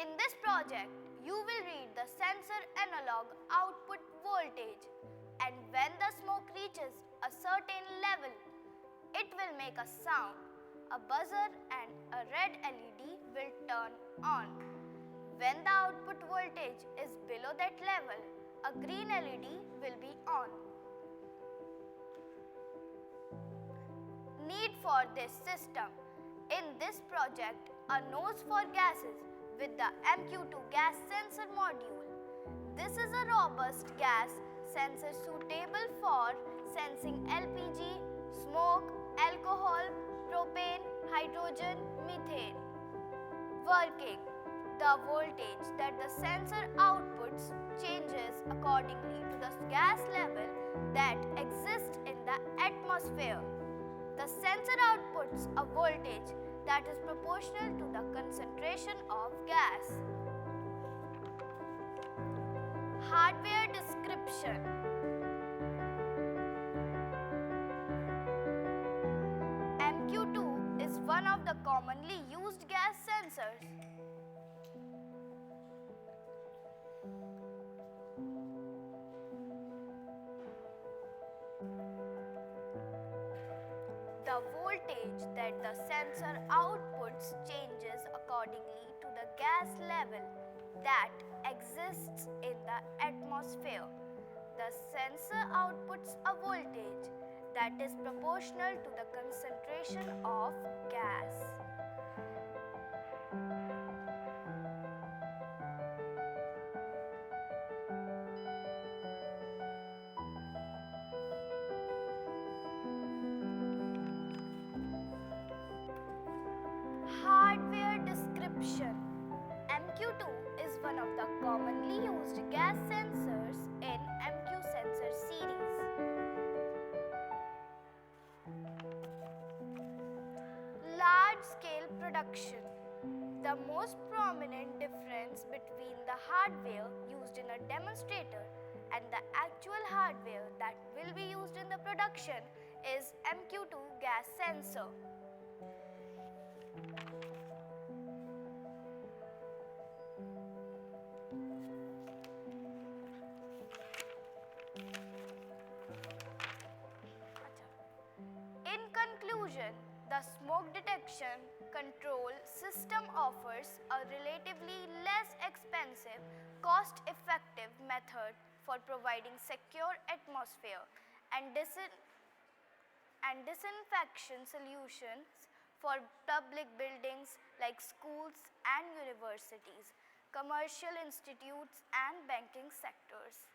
In this project, you will read the sensor analog output voltage, and when the smoke reaches a certain level, it will make a sound. A buzzer and a red LED will turn on. When the output voltage is below that level, a green LED will be on. Need for this system. In this project, a nose for gases with the MQ2 gas sensor module. This is a robust gas sensor suitable for sensing LPG, smoke, alcohol, propane, hydrogen, methane. Working. The voltage that the sensor outputs changes accordingly to the gas level that exists in the atmosphere. The sensor outputs a voltage that is proportional to the concentration of gas. Hardware description. MQ2 is one of the commonly used gas sensors. The voltage that the sensor outputs changes accordingly to the gas level that exists in the atmosphere. The sensor outputs a voltage that is proportional to the concentration of gas. Hardware description. MQ2 is one of the commonly used gas sensors in MQ sensor series. Large-scale production. The most prominent difference between the hardware used in a demonstrator and the actual hardware that will be used in the production is MQ2 gas sensor. In conclusion, the smoke detection control system offers a relatively less expensive, cost-effective method for providing secure atmosphere and disinfection solutions for public buildings like schools and universities, commercial institutes and banking sectors.